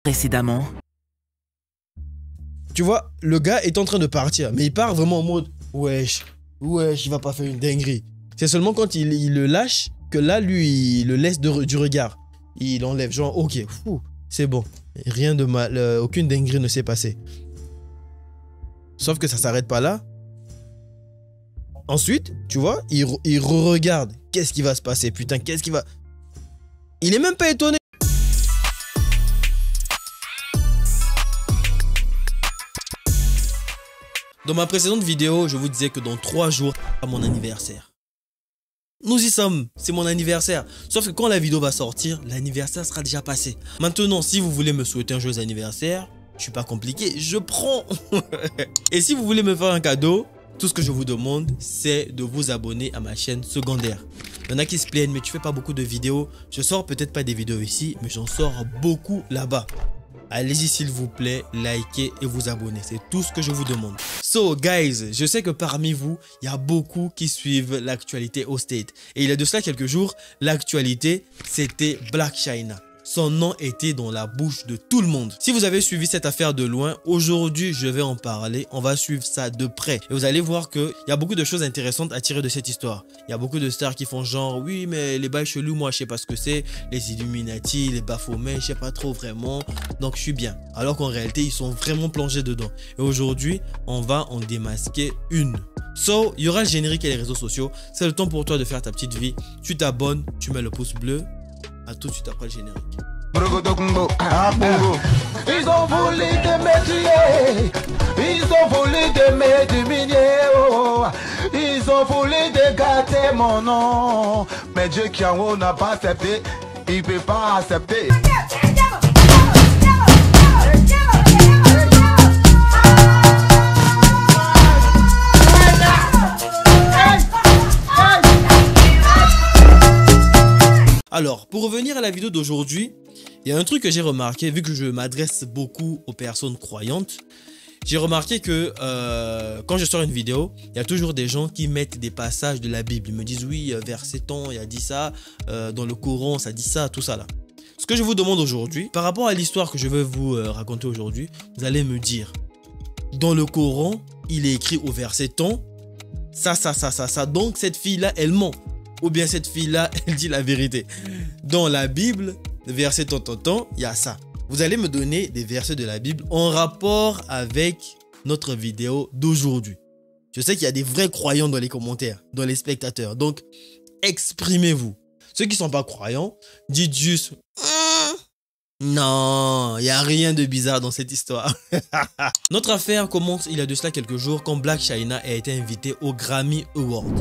Précédemment. Tu vois, le gars est en train de partir, mais il part vraiment en mode wesh, il va pas faire une dinguerie. C'est seulement quand il le lâche que là, lui, il le laisse du regard. Il enlève, genre, ok, c'est bon. Rien de mal, aucune dinguerie ne s'est passée. Sauf que ça s'arrête pas là. Ensuite, tu vois, il re-regarde. Qu'est-ce qui va se passer? Putain, qu'est-ce qui va... Il est même pas étonné. Dans ma précédente vidéo, je vous disais que dans 3 jours, à mon anniversaire. Nous y sommes, c'est mon anniversaire. Sauf que quand la vidéo va sortir, l'anniversaire sera déjà passé. Maintenant, si vous voulez me souhaiter un joyeux anniversaire, je suis pas compliqué, je prends. Et si vous voulez me faire un cadeau, tout ce que je vous demande, c'est de vous abonner à ma chaîne secondaire. Il y en a qui se plaignent, mais tu fais pas beaucoup de vidéos. Je sors peut-être pas des vidéos ici, mais j'en sors beaucoup là-bas. Allez-y s'il vous plaît, likez et vous abonnez. C'est tout ce que je vous demande. So guys, je sais que parmi vous, il y a beaucoup qui suivent l'actualité au State. Et il y a de cela quelques jours, l'actualité, c'était Blac Chyna. Son nom était dans la bouche de tout le monde. Si vous avez suivi cette affaire de loin, aujourd'hui je vais en parler. On va suivre ça de près. Et vous allez voir qu'il y a beaucoup de choses intéressantes à tirer de cette histoire. Il y a beaucoup de stars qui font genre, oui mais les bails chelous, moi je sais pas ce que c'est. Les Illuminati, les Baphomet, je sais pas trop vraiment. Donc je suis bien. Alors qu'en réalité, ils sont vraiment plongés dedans. Et aujourd'hui, on va en démasquer une. So, il y aura le générique et les réseaux sociaux. C'est le temps pour toi de faire ta petite vie. Tu t'abonnes, tu mets le pouce bleu. A tout de suite après le générique. Ils ont volé de mes tués, ils ont volé de mes diminués, oh. Ils ont volé de gâter mon nom. Mais Dieu qui en haut n'a pas accepté, il peut pas accepter. Alors, pour revenir à la vidéo d'aujourd'hui, il y a un truc que j'ai remarqué, vu que je m'adresse beaucoup aux personnes croyantes. J'ai remarqué que quand je sors une vidéo, il y a toujours des gens qui mettent des passages de la Bible. Ils me disent, oui, verset tant, il a dit ça, dans le Coran, ça dit ça, tout ça là. Ce que je vous demande aujourd'hui, par rapport à l'histoire que je vais vous raconter aujourd'hui, vous allez me dire, dans le Coran, il est écrit au verset tant, ça, donc cette fille-là, elle ment. Ou bien cette fille-là, elle dit la vérité. Dans la Bible, verset tant, il y a ça. Vous allez me donner des versets de la Bible en rapport avec notre vidéo d'aujourd'hui. Je sais qu'il y a des vrais croyants dans les commentaires, dans les spectateurs. Donc, exprimez-vous. Ceux qui ne sont pas croyants, dites juste non, il n'y a rien de bizarre dans cette histoire. Notre affaire commence il y a de cela quelques jours quand Blac Chyna a été invité au Grammy Award.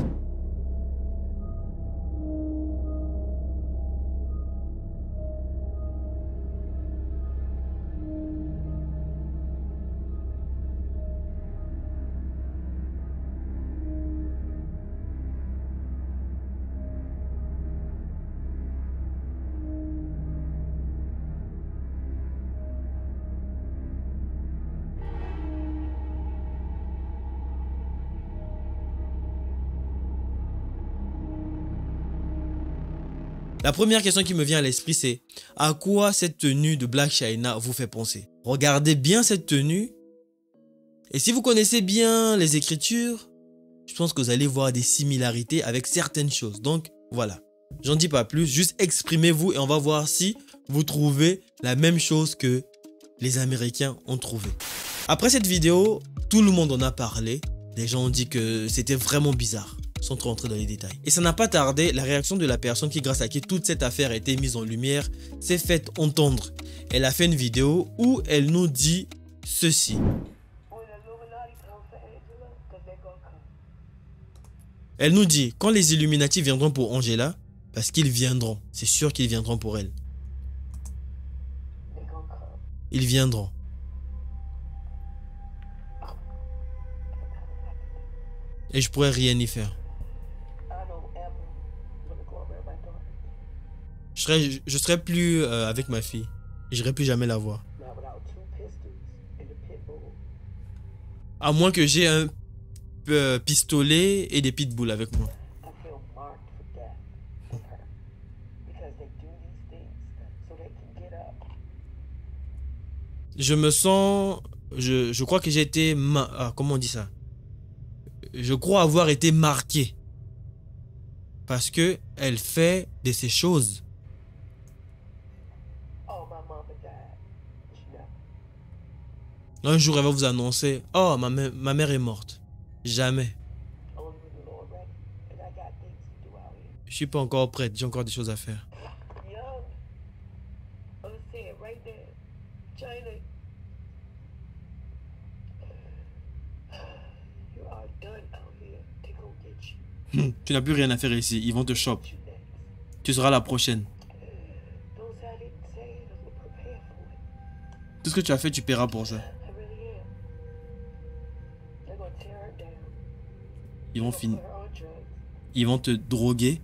La première question qui me vient à l'esprit, c'est à quoi cette tenue de Blac Chyna vous fait penser? Regardez bien cette tenue et si vous connaissez bien les écritures, je pense que vous allez voir des similarités avec certaines choses. Donc voilà, j'en dis pas plus, juste exprimez-vous et on va voir si vous trouvez la même chose que les Américains ont trouvé. Après cette vidéo, tout le monde en a parlé. Les gens ont dit que c'était vraiment bizarre, sans trop entrer dans les détails. Et ça n'a pas tardé, la réaction de la personne qui, grâce à qui toute cette affaire a été mise en lumière, s'est faite entendre. Elle a fait une vidéo où elle nous dit ceci. Elle nous dit, quand les Illuminati viendront pour Angela, parce qu'ils viendront, c'est sûr qu'ils viendront pour elle. Ils viendront. Et je pourrais rien y faire. Je serais plus avec ma fille. J'irai plus jamais la voir. À moins que j'ai un pistolet et des pitbulls avec moi. Je me sens... Je crois que j'ai été... comment on dit ça? Je crois avoir été marqué. Parce que elle fait de ces choses. Un jour, elle va vous annoncer, oh, ma mère est morte. Jamais. Je suis pas encore prête, j'ai encore des choses à faire. Tu n'as plus rien à faire ici, ils vont te choper. Tu seras la prochaine. Tout ce que tu as fait, tu paieras pour ça. Ils vont finir. Ils vont te droguer.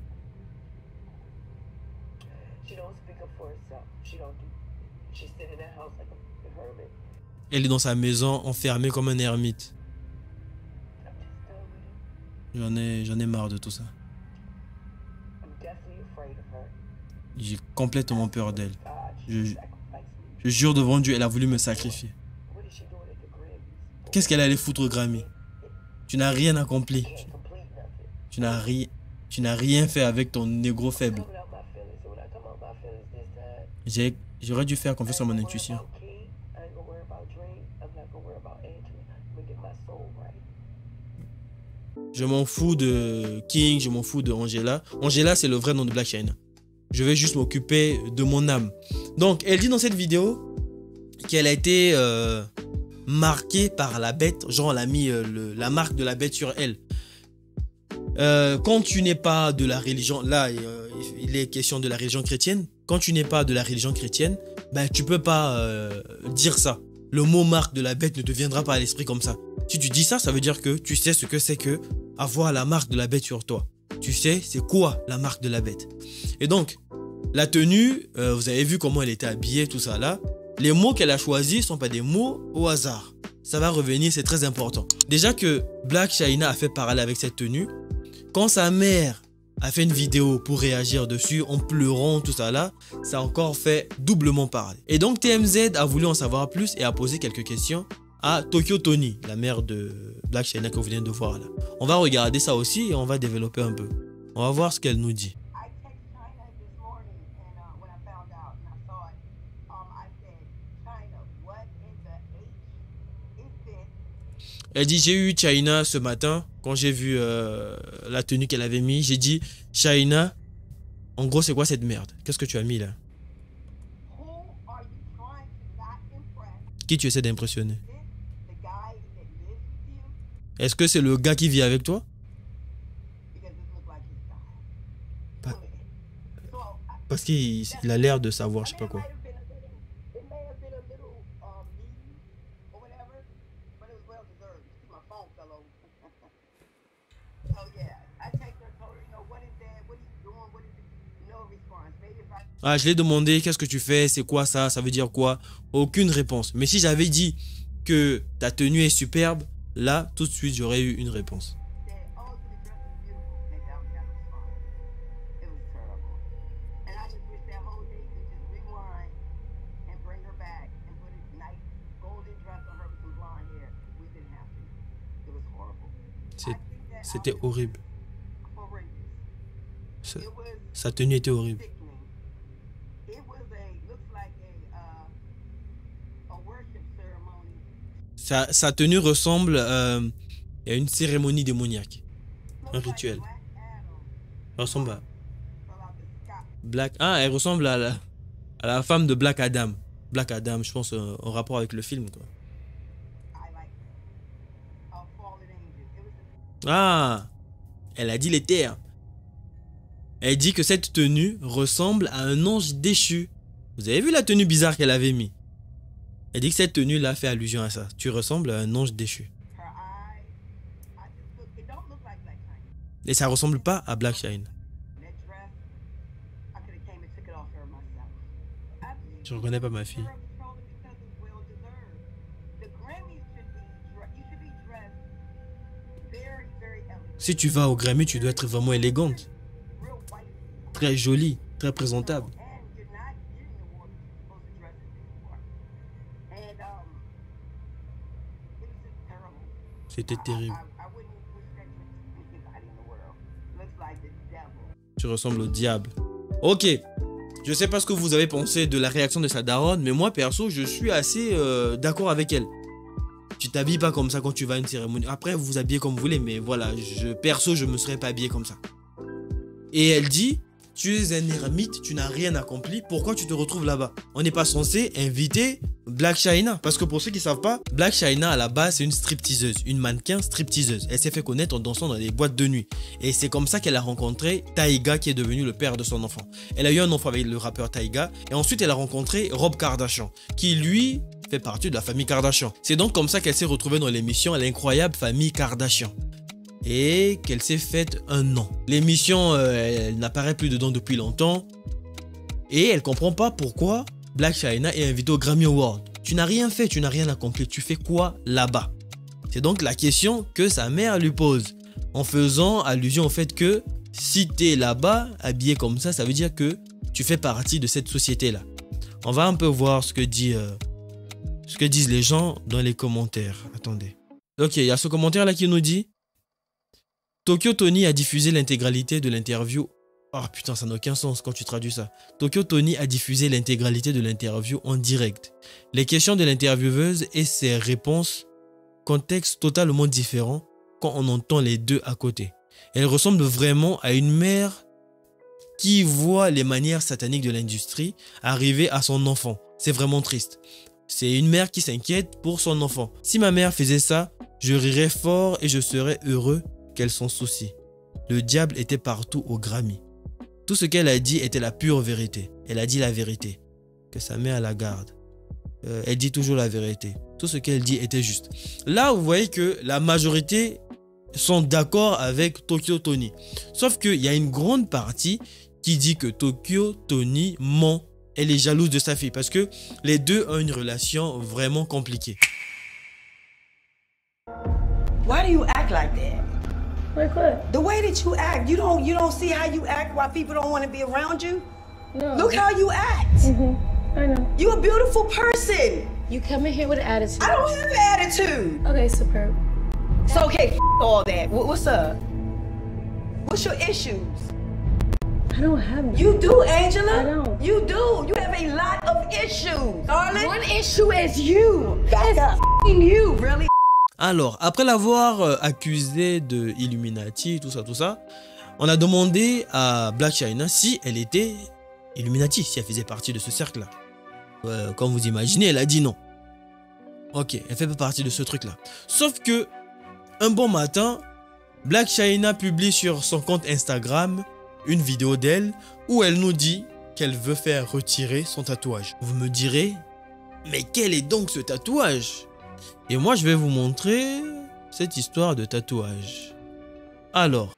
Elle est dans sa maison, enfermée comme un ermite. J'en ai marre de tout ça. J'ai complètement peur d'elle. Je jure devant Dieu, elle a voulu me sacrifier. Qu'est-ce qu'elle allait foutre au Grammy? Tu n'as rien accompli. Tu n'as rien fait avec ton négro faible. J'aurais dû faire confiance à mon intuition. Je m'en fous de King, je m'en fous de Angela. Angela, c'est le vrai nom de Blac Chyna. Je vais juste m'occuper de mon âme. Donc, elle dit dans cette vidéo qu'elle a été marquée par la bête. Genre, elle a mis la marque de la bête sur elle. Quand tu n'es pas de la religion, là, il est question de la religion chrétienne. Quand tu n'es pas de la religion chrétienne, ben, tu peux pas dire ça. Le mot marque de la bête ne te viendra pas à l'esprit comme ça. Si tu dis ça, ça veut dire que tu sais ce que c'est que avoir la marque de la bête sur toi. Tu sais, c'est quoi la marque de la bête. Et donc, la tenue, vous avez vu comment elle était habillée, tout ça là. Les mots qu'elle a choisis ne sont pas des mots au hasard. Ça va revenir, c'est très important. Déjà que Blac Chyna a fait parler avec cette tenue. Quand sa mère a fait une vidéo pour réagir dessus en pleurant, tout ça là, ça a encore fait doublement parler. Et donc TMZ a voulu en savoir plus et a posé quelques questions à Tokyo Toni, la mère de Blac Chyna que vous venez de voir là. On va regarder ça aussi et on va développer un peu. On va voir ce qu'elle nous dit. Elle dit, j'ai eu Chyna ce matin, quand j'ai vu la tenue qu'elle avait mis, j'ai dit, Chyna, en gros c'est quoi cette merde? Qu'est-ce que tu as mis là? Qui tu essaies d'impressionner? Est-ce que c'est le gars qui vit avec toi? Parce qu'il a l'air de savoir, je sais pas quoi. Ah, je l'ai demandé, qu'est-ce que tu fais? C'est quoi ça? Ça veut dire quoi? Aucune réponse. Mais si j'avais dit que ta tenue est superbe, là, tout de suite, j'aurais eu une réponse. C'était horrible. Sa tenue était horrible. Sa tenue ressemble à une cérémonie démoniaque. Un rituel. Elle ressemble à Black... Ah, elle ressemble à la femme de Black Adam. Black Adam, je pense, en rapport avec le film, quoi. Ah, elle a dit les termes. Elle dit que cette tenue ressemble à un ange déchu. Vous avez vu la tenue bizarre qu'elle avait mis? Elle dit que cette tenue-là fait allusion à ça. Tu ressembles à un ange déchu. Et ça ressemble pas à Blac Chyna. Je reconnais pas ma fille. Si tu vas au Grammy, tu dois être vraiment élégante. Très jolie, très présentable. C'était terrible. Tu ressembles au diable. Ok. Je sais pas ce que vous avez pensé de la réaction de sa daronne, mais moi, perso, je suis assez d'accord avec elle. Tu t'habilles pas comme ça quand tu vas à une cérémonie. Après, vous vous habillez comme vous voulez, mais voilà, perso, je me serais pas habillé comme ça. Et elle dit, tu es un ermite, tu n'as rien accompli, pourquoi tu te retrouves là-bas? On n'est pas censé inviter Blac Chyna. Parce que pour ceux qui savent pas, Blac Chyna à la base c'est une stripteaseuse, une mannequin stripteaseuse. Elle s'est fait connaître en dansant dans des boîtes de nuit. Et c'est comme ça qu'elle a rencontré Tyga qui est devenu le père de son enfant. Elle a eu un enfant avec le rappeur Tyga. Et ensuite elle a rencontré Rob Kardashian, qui lui fait partie de la famille Kardashian. C'est donc comme ça qu'elle s'est retrouvée dans l'émission L'incroyable famille Kardashian. Et qu'elle s'est faite un nom. L'émission, elle n'apparaît plus dedans depuis longtemps. Et elle comprend pas pourquoi Blac Chyna est invité au Grammy Award. Tu n'as rien fait, tu n'as rien accompli. Tu fais quoi là-bas? C'est donc la question que sa mère lui pose. En faisant allusion au fait que si tu es là-bas, habillé comme ça veut dire que tu fais partie de cette société-là. On va un peu voir ce que disent les gens dans les commentaires. Attendez. Ok, il y a ce commentaire-là qui nous dit: Tokyo Tony a diffusé l'intégralité de l'interview. Oh putain, ça n'a aucun sens quand tu traduis ça. Tokyo Tony a diffusé l'intégralité de l'interview en direct. Les questions de l'intervieweuse et ses réponses, contexte totalement différent quand on entend les deux à côté. Elle ressemble vraiment à une mère qui voit les manières sataniques de l'industrie arriver à son enfant. C'est vraiment triste. C'est une mère qui s'inquiète pour son enfant. Si ma mère faisait ça, je rirais fort et je serais heureux qu'elle s'en soucie. Le diable était partout au Grammy. Tout ce qu'elle a dit était la pure vérité. Elle a dit la vérité. Que sa mère la garde. Elle dit toujours la vérité. Tout ce qu'elle dit était juste. Là, vous voyez que la majorité sont d'accord avec Tokyo Tony. Sauf qu'il y a une grande partie qui dit que Tokyo Tony ment. Elle est jalouse de sa fille parce que les deux ont une relation vraiment compliquée. Why do you act like that? Like what? The way that you act, you don't see how you act why people don't want to be around you? No. Look how you act. I know. You're a beautiful person. You come in here with an attitude. I don't have an attitude. Okay, superb. So, okay, all that. What's up? What's your issues? I don't have none. You do, Angela. I don't. You do. You have a lot of issues. Darling. One issue is you. Back up. You, really? Alors, après l'avoir accusée de Illuminati, tout ça, on a demandé à Blac Chyna si elle était Illuminati, si elle faisait partie de ce cercle-là. Comme vous imaginez, elle a dit non. Ok, elle fait pas partie de ce truc-là. Sauf que, un bon matin, Blac Chyna publie sur son compte Instagram une vidéo d'elle où elle nous dit qu'elle veut faire retirer son tatouage. Vous me direz, mais quel est donc ce tatouage ? Et moi, je vais vous montrer cette histoire de tatouage. Alors,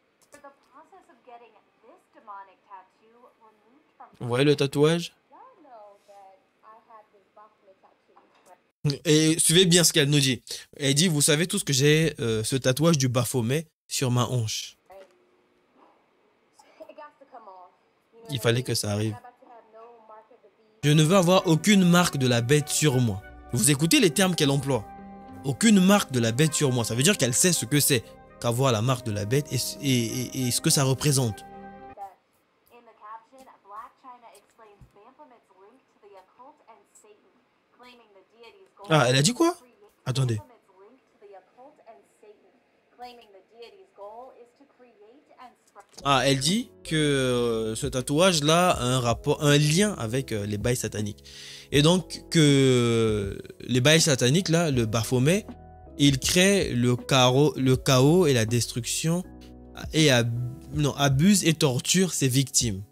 vous voyez le tatouage? Et suivez bien ce qu'elle nous dit. Elle dit, vous savez tous que j'ai ce tatouage du Baphomet sur ma hanche. Il fallait que ça arrive. Je ne veux avoir aucune marque de la bête sur moi. Vous écoutez les termes qu'elle emploie. Aucune marque de la bête sur moi. Ça veut dire qu'elle sait ce que c'est qu'avoir la marque de la bête et ce que ça représente. Ah, elle a dit quoi? Attendez. Ah, elle dit que ce tatouage-là a un rapport, un lien avec les bails sataniques. Et donc que les bails sataniques, là, le Baphomet, il crée le chaos et la destruction et abuse et torture ses victimes.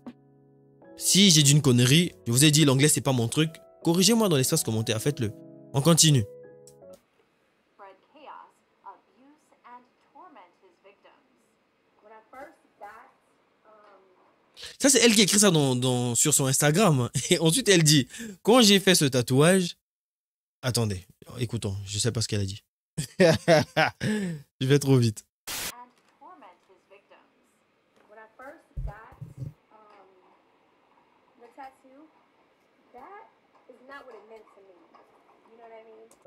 Si j'ai dit une connerie, je vous ai dit l'anglais c'est pas mon truc, corrigez-moi dans l'espace commentaire, faites-le. On continue. Ça, c'est elle qui écrit ça sur son Instagram. Et ensuite, elle dit, quand j'ai fait ce tatouage... Attendez, écoutons, je sais pas ce qu'elle a dit. Je vais trop vite.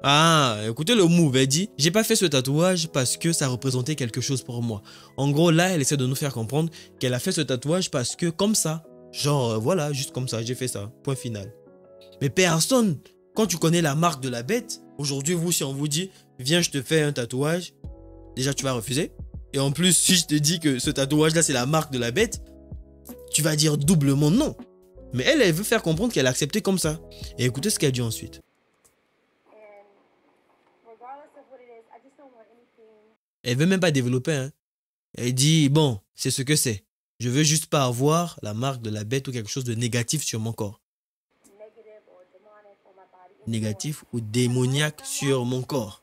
Ah, écoutez le move, elle dit, j'ai pas fait ce tatouage parce que ça représentait quelque chose pour moi. En gros, là, elle essaie de nous faire comprendre qu'elle a fait ce tatouage parce que comme ça, genre, voilà, juste comme ça, j'ai fait ça, point final. Mais personne, quand tu connais la marque de la bête, aujourd'hui, vous, si on vous dit, viens, je te fais un tatouage, déjà, tu vas refuser. Et en plus, si je te dis que ce tatouage-là, c'est la marque de la bête, tu vas dire doublement non. Mais elle, elle veut faire comprendre qu'elle a accepté comme ça. Et écoutez ce qu'elle dit ensuite. Elle veut même pas développer, hein. Elle dit, bon, c'est ce que c'est. Je veux juste pas avoir la marque de la bête ou quelque chose de négatif sur mon corps. Négatif ou démoniaque sur mon corps.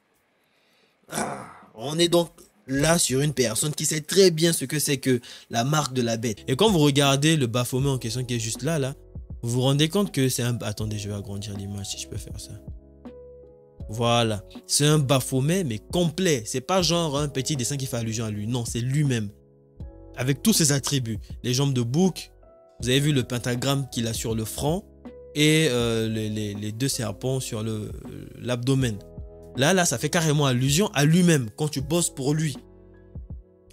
Ah, on est donc là sur une personne qui sait très bien ce que c'est que la marque de la bête. Et quand vous regardez le Baphomet en question qui est juste là, vous vous rendez compte que c'est un... Attendez, je vais agrandir l'image si je peux faire ça. Voilà, c'est un Baphomet mais complet. C'est pas genre un petit dessin qui fait allusion à lui. Non, c'est lui-même. Avec tous ses attributs. Les jambes de bouc. Vous avez vu le pentagramme qu'il a sur le front. Et les deux serpents sur l'abdomen. Là, ça fait carrément allusion à lui-même quand tu bosses pour lui.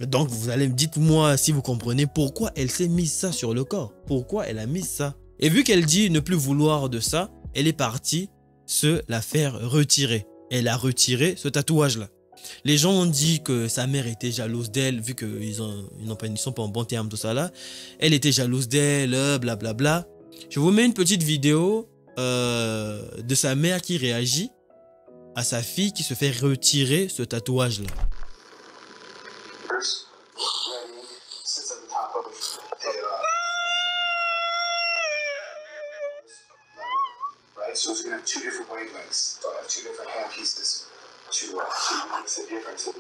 Donc, vous allez me dire, moi, si vous comprenez pourquoi elle s'est mise ça sur le corps. Pourquoi elle a mis ça. Et vu qu'elle dit ne plus vouloir de ça, elle est partie se la faire retirer. Elle a retiré ce tatouage-là. Les gens ont dit que sa mère était jalouse d'elle, vu qu'ils sont pas en bon terme, tout ça là. Elle était jalouse d'elle, blablabla. Je vous mets une petite vidéo de sa mère qui réagit à sa fille qui se fait retirer ce tatouage-là. So it's going to have two different wavelengths. So I have two different hand pieces to makes a difference. The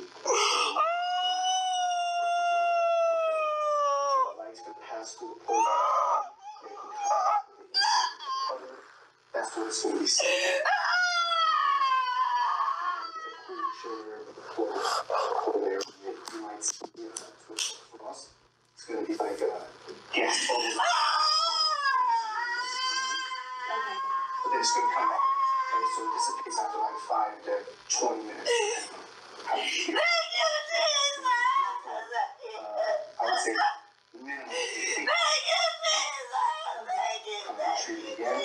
lights going to pass through the pole. That's what it's going to be saying. It's going to be like a gas bubble. But then it's going to come back. Okay, so it dissipates after like 5 to 20 minutes. How do you feel? I would say minimum 8 weeks. Come and treat it again.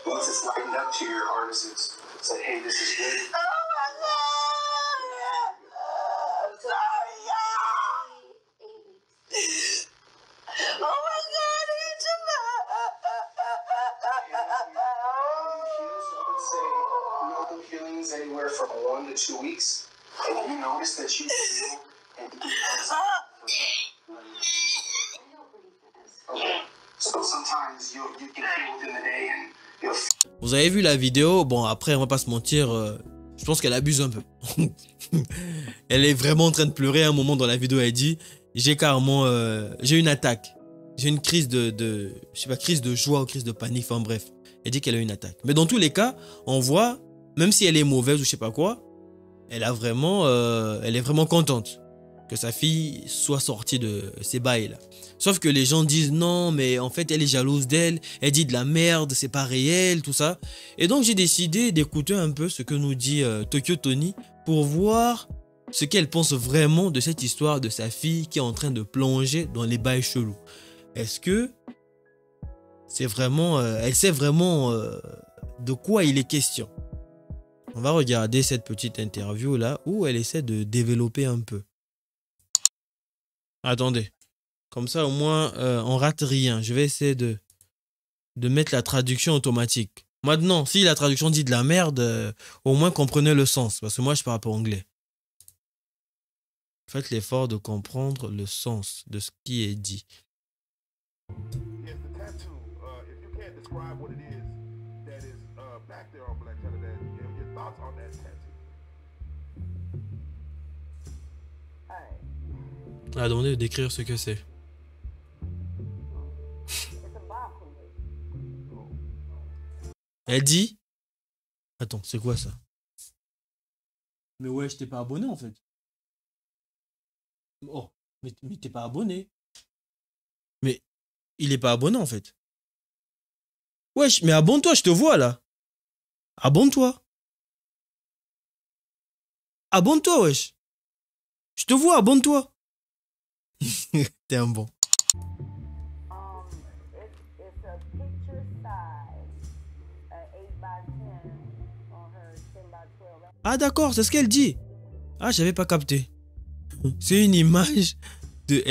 Once it's lightened up to your artisans, say, hey, this is good. Anywhere from 1 to 2 weeks, and you notice that you feel and okay. So sometimes you can feel within the day and you'll. Vous avez vu la vidéo? Bon, après, on va pas se mentir, je pense qu'elle abuse un peu. Elle est vraiment en train de pleurer à un moment dans la vidéo. Elle dit, j'ai carrément, j'ai une attaque, j'ai une crise je sais pas, crise de joie ou crise de panique. Enfin bref, elle dit qu'elle a une attaque. Mais dans tous les cas, on voit. Même si elle est mauvaise ou je sais pas quoi, elle est vraiment contente que sa fille soit sortie de ces bails là. Sauf que les gens disent non, mais en fait elle est jalouse d'elle, elle dit de la merde, c'est pas réel, tout ça. Et donc j'ai décidé d'écouter un peu ce que nous dit Tokyo Tony pour voir ce qu'elle pense vraiment de cette histoire de sa fille qui est en train de plonger dans les bails chelous. Est-ce que c'est vraiment, elle sait vraiment de quoi il est question? On va regarder cette petite interview là où elle essaie de développer un peu. Attendez. Comme ça au moins on rate rien. Je vais essayer de mettre la traduction automatique. Maintenant, si la traduction dit de la merde, au moins comprenez le sens. Parce que moi je parle pas anglais. Faites l'effort de comprendre le sens de ce qui est dit. On a demandé de décrire ce que c'est. Elle dit... Attends, c'est quoi ça? Mais ouais, je t'ai pas abonné en fait. Oh, mais t'es pas abonné. Mais il est pas abonné en fait. Wesh, mais abonne-toi, je te vois là. Abonne-toi. Abonne-toi, wesh. Je te vois, abonne-toi. T'es un bon. It's a picture size, 8x10 on her 10x12. Ah d'accord, c'est ce qu'elle dit. Ah, j'avais pas capté. C'est une image de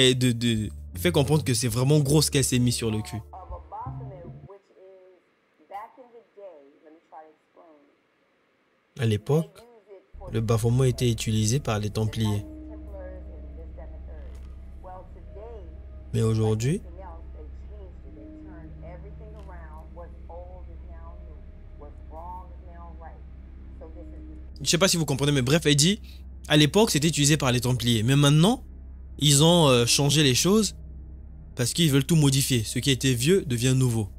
fait comprendre que c'est vraiment gros ce qu'elle s'est mis sur le cul. Of a Baphomet, which is back in the day. Let me try to explain. À l'époque, They use it for le Baphomet était utilisé par les Templiers. Templars and this, that, and the third. Well, today, Mais aujourd'hui, everything else, they changed it. They turned everything around. What's old is now new. What's wrong is now right. So this is je sais pas si vous comprenez, mais bref, elle dit, à l'époque, c'était utilisé par les Templiers. Mais maintenant, ils ont changé les choses parce qu'ils veulent tout modifier. Ce qui était vieux devient nouveau.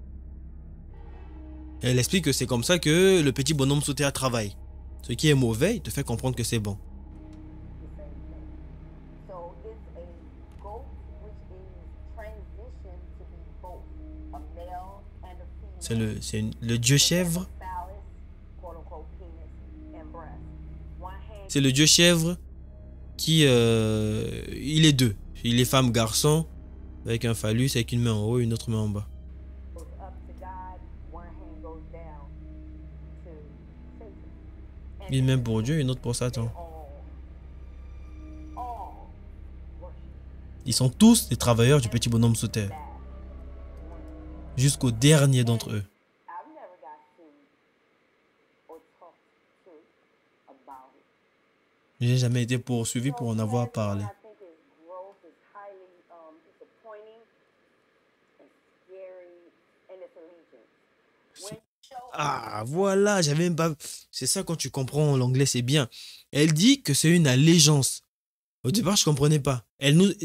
Et elle explique que c'est comme ça que le petit bonhomme sous terre travaille. Ce qui est mauvais, il te fait comprendre que c'est bon. the same thing. So it's a goat which is transitioned to be both a male and a female. C'est le dieu chèvre. Phallus, quote unquote, penis and breast. One hand C'est le dieu chèvre qui... il est deux. Il est femme, garçon, avec un phallus, avec une main en haut et une autre main en bas. goes up to God, one hand goes down to Satan. Une main pour Dieu et une autre pour Satan. All worship Ils sont tous des travailleurs du petit bonhomme sous terre. that. Jusqu'au dernier d'entre eux. I've never got sued or talked to about it. J'ai jamais été poursuivi pour en avoir parlé. I think is gross, is highly disappointing, and scary, and it's allegiance. When you show Ah, voilà, j'avais même pas... C'est ça, quand tu comprends l'anglais, c'est bien. Elle dit que c'est une allégeance. Au départ, je comprenais pas.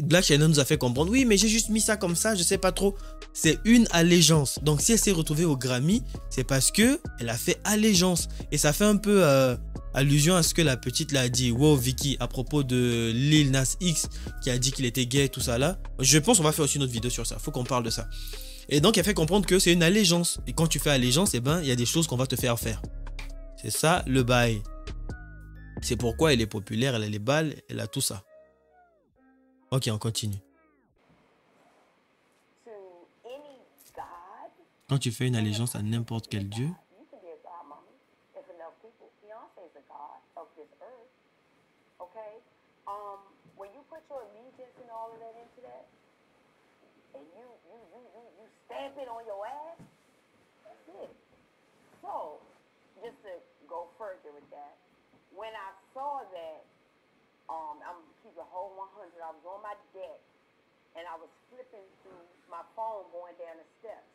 Black China nous a fait comprendre, oui, mais j'ai juste mis ça comme ça, je sais pas trop. C'est une allégeance. Donc, si elle s'est retrouvée au Grammy, c'est parce que elle a fait allégeance. Et ça fait un peu allusion à ce que la petite l'a dit, wow, Vicky, à propos de Lil Nas X, qui a dit qu'il était gay, tout ça là. Je pense qu'on va faire aussi une autre vidéo sur ça. Faut qu'on parle de ça. Et donc, elle fait comprendre que c'est une allégeance. Et quand tu fais allégeance, eh ben, il y a des choses qu'on va te faire faire. C'est ça, le bail. C'est pourquoi elle est populaire, elle a les balles, elle a tout ça. Ok, on continue. to any god, Quand tu fais une allégeance à n'importe quel dieu, you can be a god, mommy. If enough people, Beyonce's a god of this earth. Okay? When you put your allegiance and all of that into that, and you stamp it on your ass, that's it. So, just to go further with that, when I saw that, I'm gonna keep it whole 100. I was on my deck, and I was flipping through my phone going down the steps.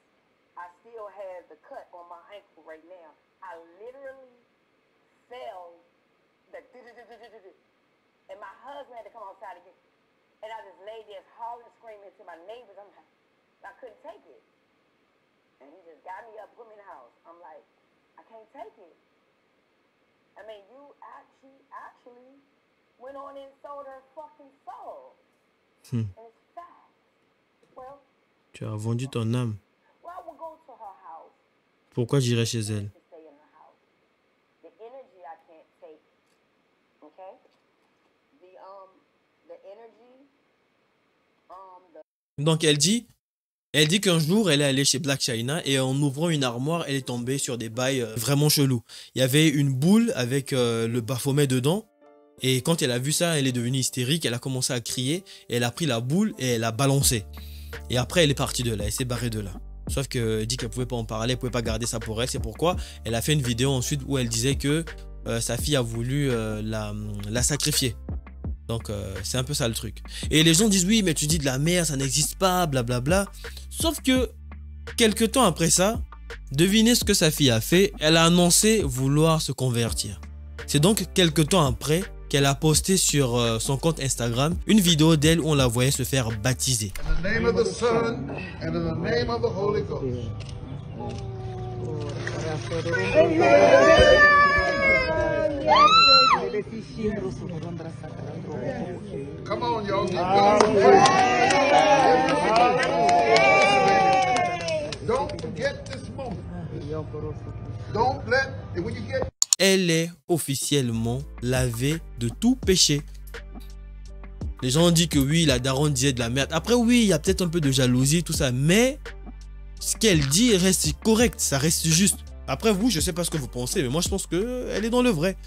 I still have the cut on my ankle right now. I literally fell, and my husband had to come outside again. And I just laid there hollering, screaming to my neighbors. I'm like, I couldn't take it. And he just got me up, put me in the house. I'm like, I can't take it. I mean, you actually went on and sold her fucking soul. And it's fact. Well, tu as vendu ton âme. well, I would go to her house Pourquoi j'irais chez elle? to stay in her house. The energy I can't take. Okay? The energy, Donc elle dit qu'un jour elle est allée chez Black China et en ouvrant une armoire, elle est tombée sur des bails vraiment chelous. Il y avait une boule avec le Baphomet dedans. Et quand elle a vu ça, elle est devenue hystérique, elle a commencé à crier, et elle a pris la boule et elle a balancé. Et après, elle est partie de là, elle s'est barrée de là. Sauf qu'elle dit qu'elle ne pouvait pas en parler, elle ne pouvait pas garder ça pour elle. C'est pourquoi elle a fait une vidéo ensuite où elle disait que sa fille a voulu la sacrifier. Donc c'est un peu ça le truc. Et les gens disent oui, mais tu dis de la merde, ça n'existe pas, blablabla. Sauf que quelques temps après ça, devinez ce que sa fille a fait. Elle a annoncé vouloir se convertir. C'est donc quelques temps après qu'elle a posté sur son compte Instagram une vidéo d'elle où on la voyait se faire baptiser. In the name of the Son and in the name of the Holy Ghost. Come on, y'all. Get going. Don't forget this moment. Don't let, when you get elle est officiellement lavée de tout péché. Les gens disent que oui, la daronne disait de la merde. Après, oui, il y a peut-être un peu de jalousie, tout ça. Mais ce qu'elle dit reste correct, ça reste juste. Après, vous, je sais pas ce que vous pensez, mais moi, je pense qu'elle est dans le vrai.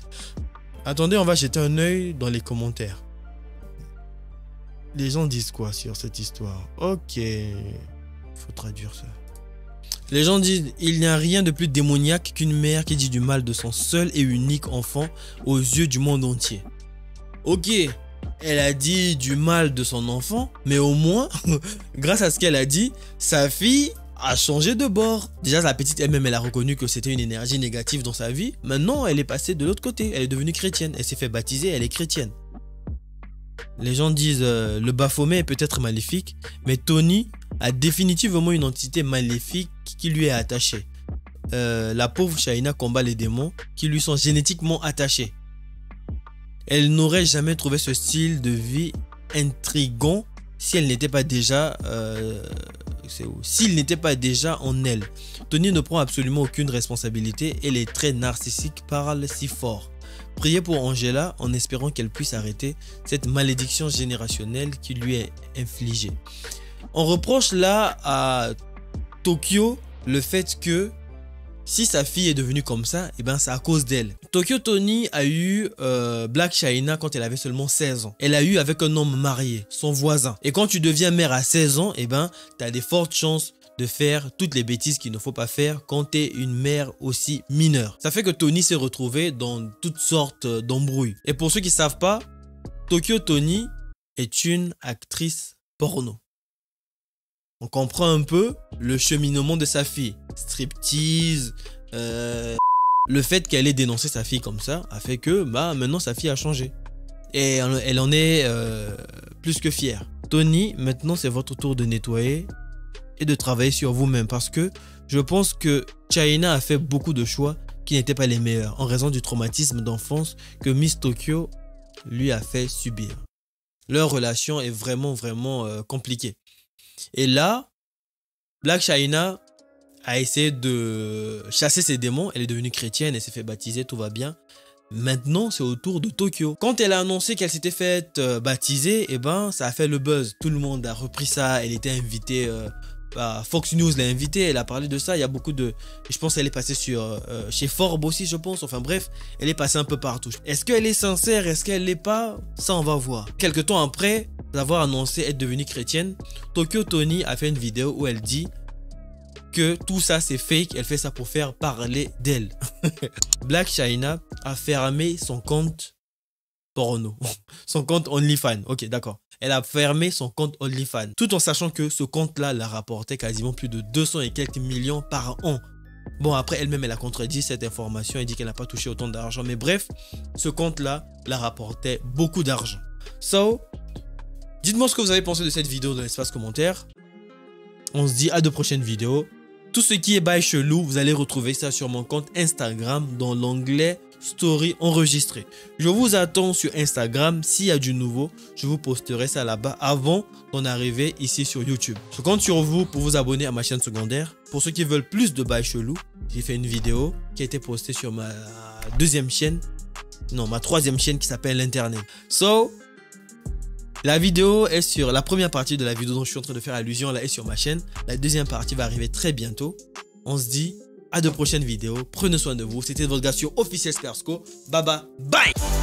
Attendez, on va jeter un œil dans les commentaires. Les gens disent quoi sur cette histoire? Ok, faut traduire ça. Les gens disent, il n'y a rien de plus démoniaque qu'une mère qui dit du mal de son seul et unique enfant aux yeux du monde entier. Ok, elle a dit du mal de son enfant, mais au moins, grâce à ce qu'elle a dit, sa fille a changé de bord. Déjà, la petite elle-même, elle a reconnu que c'était une énergie négative dans sa vie. Maintenant, elle est passée de l'autre côté, elle est devenue chrétienne. Elle s'est fait baptiser, elle est chrétienne. Les gens disent, le Baphomet est peut-être maléfique, mais Tony a définitivement une entité maléfique qui lui est attachée. La pauvre Shaina combat les démons qui lui sont génétiquement attachés. Elle n'aurait jamais trouvé ce style de vie intrigant si elle n'était pas déjà s'il n'était pas déjà en elle. Tony ne prend absolument aucune responsabilité et les traits narcissiques parlent si fort. Priez pour Angela en espérant qu'elle puisse arrêter cette malédiction générationnelle qui lui est infligée. On reproche là à Tokyo le fait que si sa fille est devenue comme ça, eh ben c'est à cause d'elle. Tokyo Tony a eu Black Shaina quand elle avait seulement 16 ans. Elle a eu avec un homme marié, son voisin. Et quand tu deviens mère à 16 ans, eh ben tu as des fortes chances de faire toutes les bêtises qu'il ne faut pas faire quand tu es une mère aussi mineure. Ça fait que Tony s'est retrouvé dans toutes sortes d'embrouilles. Et pour ceux qui ne savent pas, Tokyo Tony est une actrice porno. On comprend un peu le cheminement de sa fille. Striptease, le fait qu'elle ait dénoncé sa fille comme ça a fait que maintenant sa fille a changé. Et elle en est plus que fière. Tony, maintenant c'est votre tour de nettoyer et de travailler sur vous-même parce que je pense que Shaina a fait beaucoup de choix qui n'étaient pas les meilleurs en raison du traumatisme d'enfance que Miss Tokyo lui a fait subir. Leur relation est vraiment compliquée. Et là, Black Shaina a essayé de chasser ses démons. Elle est devenue chrétienne, elle s'est fait baptiser, tout va bien. Maintenant, c'est au tour de Tokyo. Quand elle a annoncé qu'elle s'était faite baptiser, eh ben, ça a fait le buzz. Tout le monde a repris ça. Elle était invitée, Fox News l'a invitée, elle a parlé de ça. Il y a beaucoup de... Je pense qu'elle est passée chez Forbes aussi, je pense. Enfin bref, elle est passée un peu partout. Est-ce qu'elle est sincère? Est-ce qu'elle l'est pas? Ça, on va voir. Quelque temps après d'avoir annoncé être devenue chrétienne, Tokyo Tony a fait une vidéo où elle dit que tout ça c'est fake, elle fait ça pour faire parler d'elle. Black Shaina a fermé son compte porno, son compte OnlyFans, ok d'accord. Elle a fermé son compte OnlyFans, tout en sachant que ce compte-là la rapportait quasiment plus de 200 et quelques millions par an. Bon, après elle-même elle a contredit cette information, elle dit qu'elle n'a pas touché autant d'argent, mais bref, ce compte-là la rapportait beaucoup d'argent. So, dites-moi ce que vous avez pensé de cette vidéo dans l'espace commentaire. On se dit à de prochaines vidéos. Tout ce qui est bail chelou, vous allez retrouver ça sur mon compte Instagram dans l'onglet Story enregistré. Je vous attends sur Instagram. S'il y a du nouveau, je vous posterai ça là-bas avant d'en arriver ici sur YouTube. Je compte sur vous pour vous abonner à ma chaîne secondaire. Pour ceux qui veulent plus de bail chelou, j'ai fait une vidéo qui a été postée sur ma deuxième chaîne. Non, ma troisième chaîne qui s'appelle l'Internet. So, la vidéo est sur la première partie de la vidéo dont je suis en train de faire allusion là est sur ma chaîne. La deuxième partie va arriver très bientôt. On se dit à de prochaines vidéos. Prenez soin de vous. C'était votre gars sur Officiel Spersko. Bye bye. Bye.